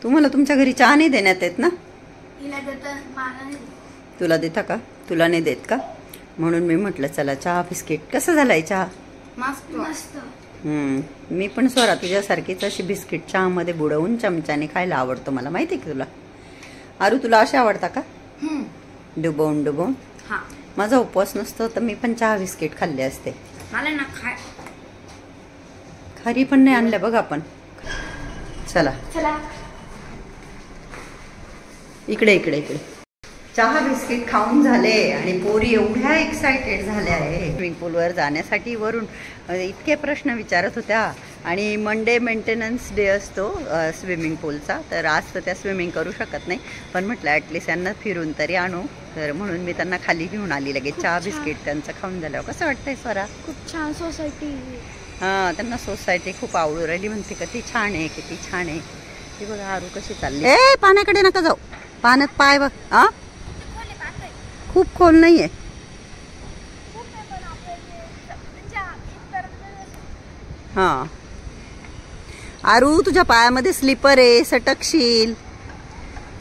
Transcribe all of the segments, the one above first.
तुम्हाला तुमच्या घरी चहा नाही देण्यात येत ना? हिला देतात, मला नाही. तुला देता का? तुला नाही देत का? म्हणून मी म्हटलं चला चहा बिस्किट. कसं झालाय चहा? मस्त मस्त. मी पण स्वरा तुझ्यासारखीच अशी बिस्किट चहामध्ये बुडवून चमच्याने खायला आवडतो. मला माहिती आहे की तुला. आरू तुला असे आवडता का? डुबवून डुबवून. हा. माझा उपवास नसतो तर मी पण चहा बिस्किट खाल्ले असते. मला ना खरी पण नाही आणलं बघ आपण. चला चला इकडे इकडे इकडे. चहा बिस्किट खाऊन झाले आणि पोरी एवढ्या एक्साइटेड झाल्या आहे स्विमिंग पूलवर जाण्यासाठी. वरून इतके प्रश्न विचारत होत्या. आणि मंडे मेंटेनन्स डे असतो स्विमिंग पूलचा, तर आज तर त्या स्विमिंग करू शकत नाही, पण म्हटलं ॲटलिस्ट यांना फिरून तरी आणू. तर म्हणून मी त्यांना खाली घेऊन आली लगेच. चहा बिस्किट त्यांचं खाऊन झाल्यावर कसं वाटतंय स्वरा? खूप छान सोसायटी. हां, त्यांना सोसायटी खूप आवडू राहिली. म्हणते किती छान आहे, किती छान आहे. ती बघा आरू कशी चालली. ए पाण्याकडे नका जाऊ, पाण्यात पाय बघ. हां खूप खोल नाहीये. हां आरू तुझ्या पायामध्ये स्लीपर आहे, सटकशील.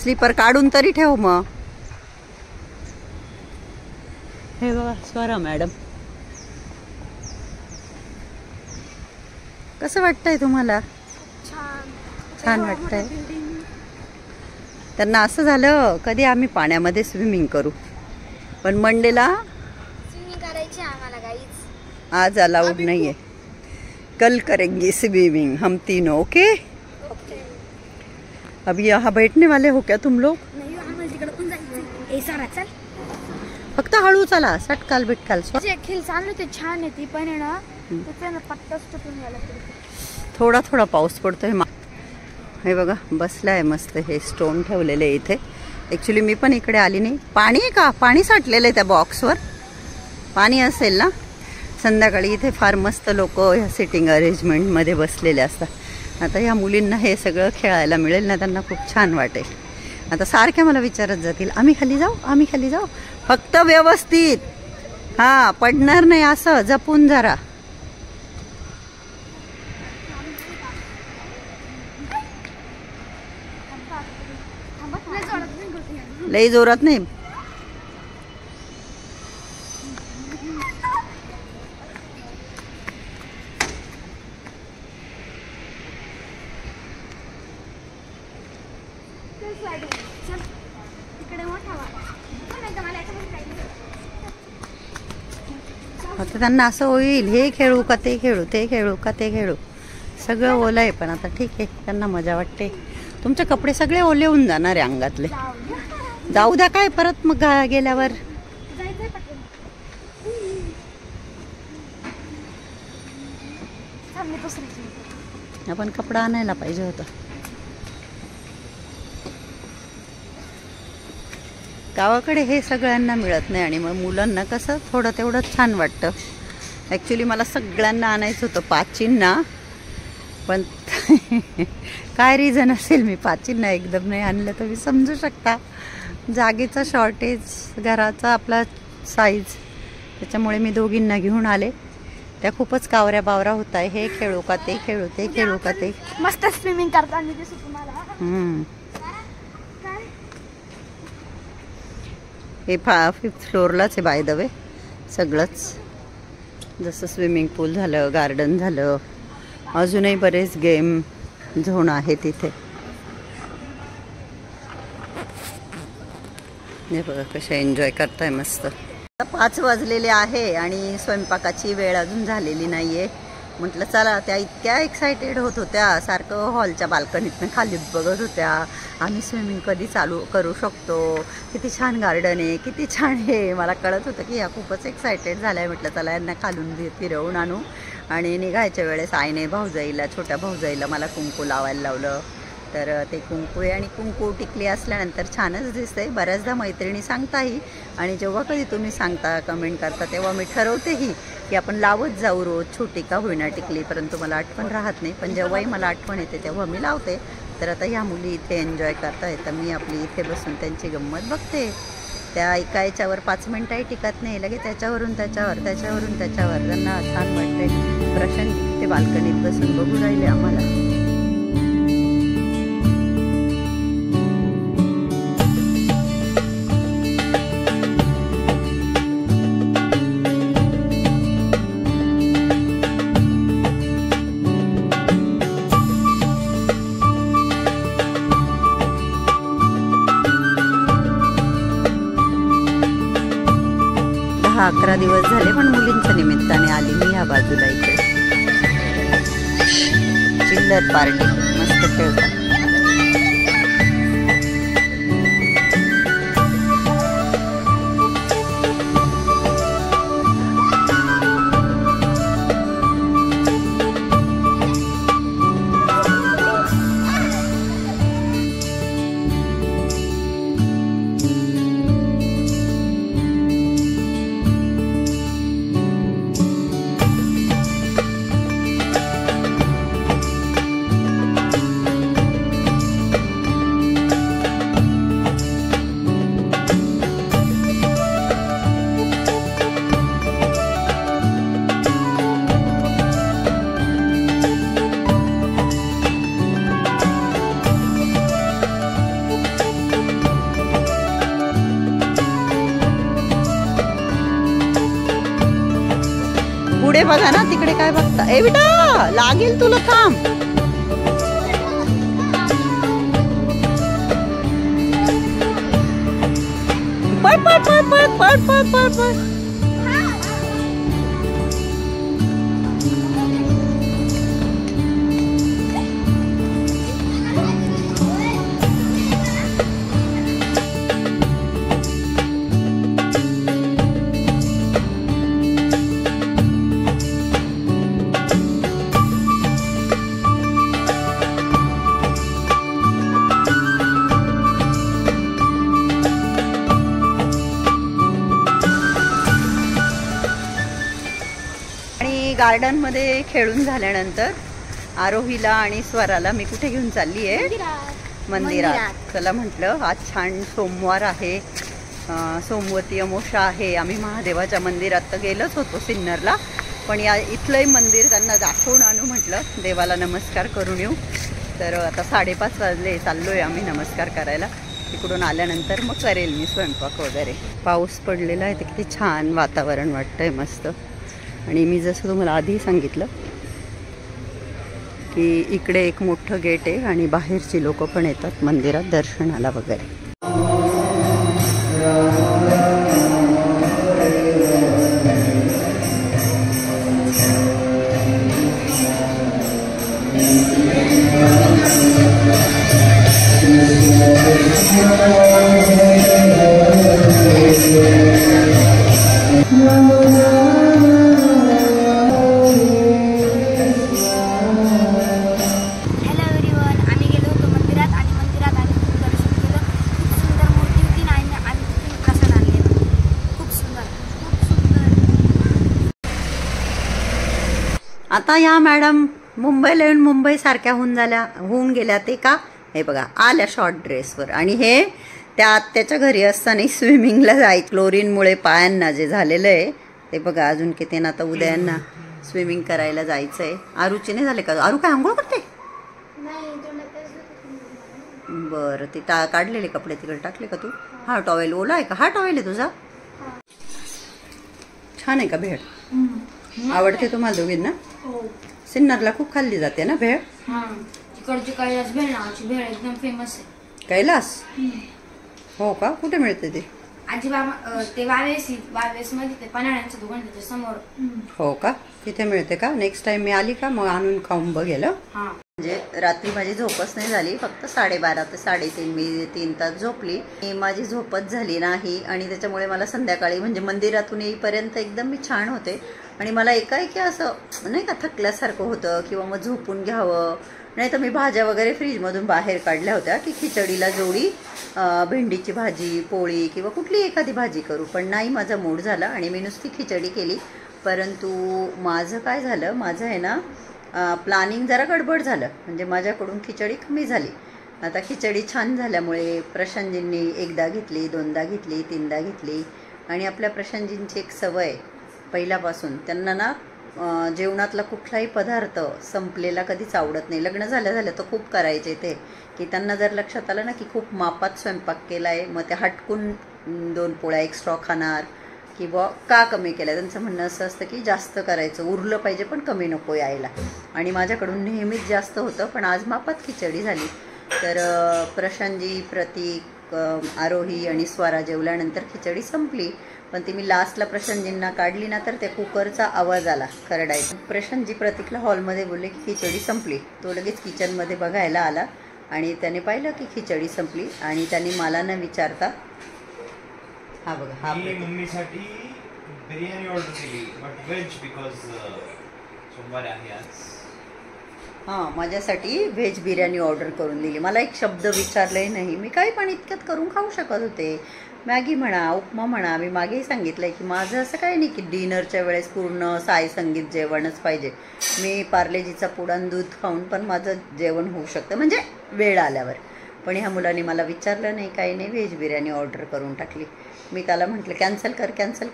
स्लीपर काढून तरी ठेव मग. हे बघा स्वरा मॅडम. कसं वाटतंय तुम्हाला? छान वाटतंय. त्यांना असं झालं कधी आम्ही पाण्यामध्ये स्विमिंग करू, पण मंडेला स्विमिंग करायची आम्हाला गाईज. आज अलाउड नाहीये. कल करेंगे स्विमिंग हम तीनों. ओके अभी यहाँ बैठने वाले हो क्या तुम लोग? नाही आम्हाला तिकडे पण जायचं. ए सारा चल. फक्त हळू चला, सटकाल बिटकाल. जे खेळ चालू ते छान आहे, ती पण आहे ना त्याच्यानं पट्टाच तुटून गेला. थोडा थोडा पाऊस पडतोय. हे बघा बसलाय मस्त. हे स्टोन ठेवलेले इथे. ॲक्च्युली मी पण इकडे आली नाही. पाणी आहे का? पाणी साठलेलं आहे त्या बॉक्सवर. पाणी असेल ना. संध्याकाळी इथे फार मस्त लोक ह्या सिटिंग अरेंजमेंटमध्ये बसलेले असतात. आता ह्या मुलींना हे सगळं खेळायला मिळेल ना, त्यांना खूप छान वाटेल. आता सारख्या मला विचारत जातील आम्ही खाली जाऊ, आम्ही खाली जाऊ. फक्त व्यवस्थित. हां पडणार नाही असं जपून जरा. लई जोरात नाही. आता त्यांना असं होईल हे खेळू का ते खेळू, ते खेळू का ते खेळू. सगळं ओलं आहे पण आता ठीक आहे, त्यांना मजा वाटते. तुमचे कपडे सगळे ओले होऊन जाणार आहे अंगातले. जाऊ द्या काय परत मग गेल्यावर. आपण कपडा आणायला पाहिजे होता. गावाकडे हे सगळ्यांना मिळत नाही आणि मग मुलांना कसं थोडं तेवढं छान वाटतं. ॲक्च्युली मला सगळ्यांना आणायचं होतं पाचींना, पण काय रिझन असेल मी पाचींना एकदम नाही आणलं. तर मी समजू शकता जागेचा शॉर्टेज, घराचा आपला साईज, त्याच्यामुळे मी दोघींना घेऊन आले. त्या खूपच कावऱ्या बावऱ्या होत आहे. हे खेळू का ते खेळू, ते खेळू का ते. मस्त स्विमिंग करताना दिसत तुम्हाला. हे 5th फ्लोअरलाच आहे बाय द वे सगळंच. जसं स्विमिंग पूल झालं, गार्डन झालं, अजूनही बरेच गेम झोन आहे तिथे. हे बघा कशा एन्जॉय करताय मस्त. 5 वाजलेले आहे आणि स्वयंपाकाची वेळ अजून झालेली नाही आहे. म्हटलं चला. त्या इतक्या एक्सायटेड होत होत्या, सारखं हॉलच्या बाल्कनीतनं खाली बघत होत्या आम्ही स्विमिंग कधी चालू करू शकतो, किती छान गार्डन आहे, किती छान आहे. मला कळत होतं की ह्या खूपच एक्सायटेड झाल्या आहे. म्हटलं चला यांना खालून फिरवून आणू. आणि निघायच्या वेळेस आईने भाऊजाईला, छोट्या भाऊजाईला मला कुंकू लावायला लावलं. तर ते कुंकू आहे आणि कुंकू टिकली असल्यानंतर छानच दिसते. बऱ्याचदा मैत्रिणी सांगताही आणि जेव्हा कधी तुम्ही सांगता, कमेंट करता, तेव्हा मी ठरवतेही की आपण लावत जाऊ रोज, छोटी का होईना टिकली. परंतु मला आठवण राहत नाही, पण जेव्हाही मला आठवण येते तेव्हा मी लावते. तर आता ह्या मुली इथे एन्जॉय करताय, तर मी आपली इथे बसून त्यांची गंमत बघते. त्या एका याच्यावर 5 मिनटंही टिकत नाही, लगेच त्याच्यावरून त्याच्यावर, त्याच्यावरून त्याच्यावर. त्यांना छान वाटते. प्रशांत ते बाल्कनीत बसून बघू राहिले आम्हाला. 10-11 दिवस झाले, पण मुलींच्या निमित्ताने आली मी ह्या बाजूला. इकडे चिल्लर पार्टी मस्त खेळतात. पुढे बघा ना, तिकडे काय बघता? ए बेटा, लागेल तुला, थांब. पळ पळ पळ पळ पळ पळ पळ पळ. गार्डन मध्ये खेळून झाल्यानंतर आरोहीला आणि स्वराला मी कुठे घेऊन चालली आहे? मंदिरात. चला म्हटलं, आज छान सोमवार आहे, सोमवती अमावस्या आहे. आम्ही महादेवाच्या मंदिरात तर गेलोच होतो सिन्नरला, पण या इथलंही मंदिर त्यांना दाखवून आणू म्हटलं, देवाला नमस्कार करून येऊ. तर आता 5:30 वाजले, चाललोय आम्ही नमस्कार करायला. तिकडून आल्यानंतर मग करेल मी स्वयंपाक वगैरे. पाऊस पडलेला आहे, ते किती छान वातावरण वाटतंय, मस्त. आणि मी जसं तुम्हाला आधी सांगितलं की इकडे एक मोठं गेट आहे आणि बाहेरची लोक पण येतात मंदिरात दर्शनाला वगैरे. आता ह्या मॅडम मुंबईला येऊन मुंबईसारख्या होऊन गेल्या. ते का? हे बघा, आल्या शॉर्ट ड्रेसवर. आणि हे त्या आत्याच्या घरी असताना स्विमिंगला क्लोरीनमुळे पायांना जे झालेलं आहे ते बघा. अजून किती ना, आता उद्या यांना स्विमिंग करायला जायचं आहे. आरूची नाही झाले का? आरू काय आंघोळ करते? बरं, ते काढलेले कपडे तिकडे टाकले का तू? हा टॉवेल ओला आहे का? हा टॉवेल आहे तुझा? छान आहे का भेळ? आवडते तुम्हाला दोघींना? सिन्नरला खूप खाल्ली जाते ना भेळ? तिकडची कैलास भेळ नावाची भेळ एकदम फेमस आहे. कैलास? हो का? कुठे मिळते ते? आजीबाबा ते वावेस मध्ये ते पन्हाळ्यांचं दुकान त्याच्या समोर. हो का? तिथे मिळते का? नेक्स्ट टाइम मी आली का मग आणून खाऊन बघेल. म्हणजे रात्री माझी झोपच नाही झाली, फक्त 12:30 ते 3:30 मी 3 तास झोपली. माझी झोपच झाली नाही आणि त्याच्यामुळे मला संध्याकाळी म्हणजे मंदिरातून येईपर्यंत एकदम मी छान होते. आणि मला एकाएकी असं नाही का थकल्यासारखं होतं किंवा मग झोपून घ्यावं. नाही तर मी भाज्या वगैरे फ्रीजमधून बाहेर काढल्या होत्या की खिचडीला जोडी भेंडीची भाजी, पोळी किंवा कुठली एखादी भाजी करू, पण नाही, माझा मूड झाला आणि मी नुसती खिचडी केली. परंतु माझं काय झालं, माझं आहे ना प्लॅनिंग जरा गडबड झालं, म्हणजे माझ्याकडून खिचडी कमी झाली. आता खिचडी छान झाल्यामुळे प्रशांतजींनी 1दा घेतली, 2दा घेतली, 3दा घेतली. आणि आपल्या प्रशांतजींची एक सवय पहिल्यापासून, त्यांना ना जेवणातला कुठलाही पदार्थ संपलेला कधीच आवडत नाही. लग्न झाल्या तर खूप करायचे ते, की त्यांना जर लक्षात आलं ना की खूप मापात स्वयंपाक केला आहे, मग ते हटकून 2 पोळ्या एक्स्ट्रा खाणार किंवा का कमी केलं. त्यांचं म्हणणं असं असतं की जास्त करायचं, उरलं पाहिजे पण कमी नको यायला. आणि माझ्याकडून नेहमीच जास्त होतं, पण आज मापात खिचडी झाली. तर प्रशांतजी, प्रतीक, आरोही आणि स्वरा जेवल्यानंतर खिचडी संपली. पण ती मी लास्टला प्रशांतजींना काढली ना तर त्या कुकरचा आवाज आला खरडायचा. प्रशांतजी प्रतीकला हॉलमध्ये बोलले की खिचडी संपली. तो लगेच किचनमध्ये बघायला आला आणि त्याने पाहिलं की खिचडी संपली आणि त्याने मला न विचारता हा बघा हा मम्मीसाठी बिर्याणी ऑर्डर केली बट व्हेज बिकॉज सोमवार आहे आज. हां माझ्यासाठी व्हेज बिर्याणी ऑर्डर करून दिली. मला एक शब्द विचारलंही नाही. मी काही पण इतक्यात करून खाऊ शकत होते. मॅगी म्हणा उपमा म्हणा. मी मागेही सांगितलं आहे की माझं असं काही नाही की डिनरच्या वेळेस पूर्ण साई संगीत जेवणच पाहिजे. मी पार्लेजीचा पुडान दूध खाऊन पण माझं जेवण होऊ शकतं म्हणजे वेळ आल्यावर. पण ह्या मुलांनी मला विचारलं नाही काही नाही व्हेज बिर्याणी ऑर्डर करून टाकली. मी त्याला म्हटलं कॅन्सल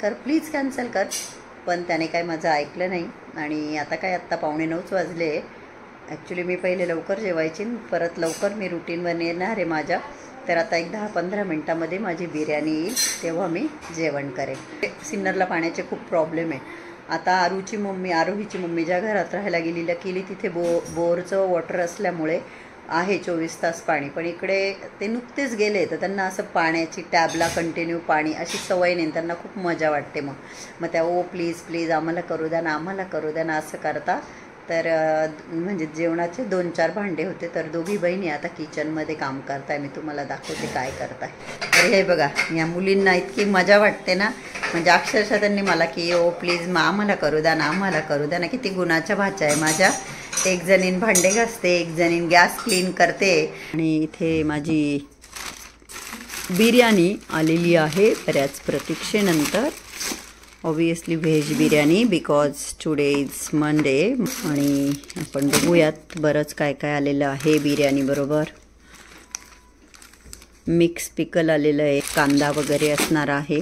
कर प्लीज कॅन्सल कर. पण त्याने काय माझं ऐकलं नाही. आणि आता काय आत्ता 8:45 वाजले. ॲक्च्युली मी पहिले लवकर जेवायची परत लवकर मी रुटीनवर येणार आहे माझ्या. तर आता एक 10-15 मिनटामध्ये माझी बिर्याणी येईल तेव्हा मी जेवण करेन. सिन्नरला पाण्याचे खूप प्रॉब्लेम आहे. आता आरोहीची मम्मी ज्या घरात राहायला गेली तिथे बोरचं वॉटर असल्यामुळे आहे 24 तास पाणी. पण इकडे ते नुकतेच गेले तर त्यांना असं पाण्याची टॅबला कंटिन्यू पाणी अशी सवय नाही. त्यांना खूप मजा वाटते. मग त्या प्लीज आम्हाला करू द्या ना असं करता. तर म्हणजे जेवणाचे 2-4 भांडे होते तर दोघी बहिणी आता किचनमध्ये काम करताय. मी तुम्हाला दाखवते काय करताय. तर हे बघा या मुलींना इतकी मजा वाटते ना म्हणजे अक्षरशः त्यांनी मला की प्लीज आम्हाला करू द्या ना. किती गुणाच्या भाच्या आहे माझ्या. एक जणीन भांडे घासते एक जणीन गॅस क्लीन करते. आणि इथे माझी बिर्याणी आलेली आहे बऱ्याच प्रतीक्षेनंतर. Obviously veg biryani because today is Monday. आणि आपण बघूयात बरंच काय काय आलेलं आहे बिर्याणी बरोबर. मिक्स पिकल आलेलं आहे. कांदा वगैरे असणार आहे.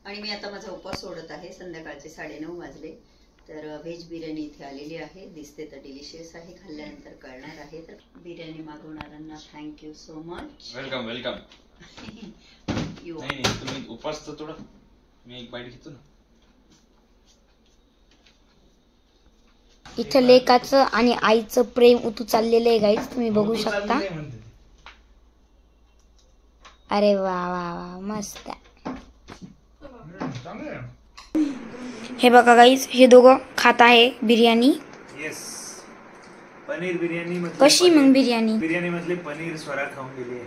आणि मी आता माझा उपवास सोडत आहे. संध्याकाळचे 9:30 वाजले. तर व्हेज बिर्याणी इथे आलेली आहे. दिसते तर डिलिशियस आहे. खाल्ल्यानंतर कळणार आहे. तर बिर्याणी मागवणाऱ्यांना थँक्यू सो मच. वेलकम नाही तुम्ही उपवास तर थोडा मी एक बाईट घेतो ना. इथं लेकाचं आणि आईचं प्रेम उतू चाललेलं आहे गाईज तुम्ही बघू शकता. अरे वा मस्त. हे बघा गाईज हे दोघं खात आहे बिर्याणी. येस पनीर बिर्याणी. कशी मग बिर्याणी मधले पनीर स्वरा खाऊन गेली आहे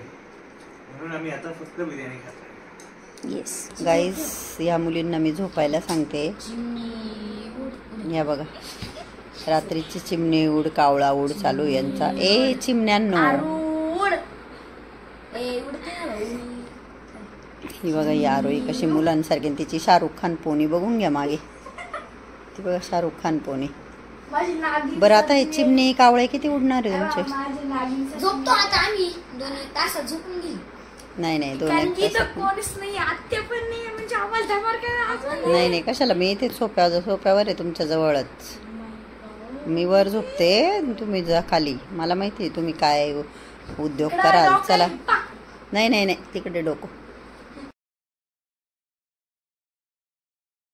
म्हणून आम्ही आता फक्त बिर्याणी खातो. येस गाईज या मुलींना मी झोपायला सांगते. या बघा रात्रीची चिमणी उड कावळा उड चालू यांचा. चिमण्यांनो ही बघा ही आरोही कशी मुलांसारखी. तिची शाहरुख खान पोनी बघून घ्या मागे. ती बघा शाहरुख खान पोनी. बरं आता हे चिमणी कावळे किती उडणार आहे तुमचे. झोपतो आता आम्ही 2 तासात झोपून गेली. नाही 2 तास कोणीच नाही. आत्या पण नाही म्हणजे आवाज धमार काय. नाही कशाला मी इथे सोप्यावर आहे तुमच्या जवळच. मी वर झोपते तुम्ही जा खाली. मला माहिती आहे तुम्ही काय उद्योग कराल. चला नाही तिकडे डोकं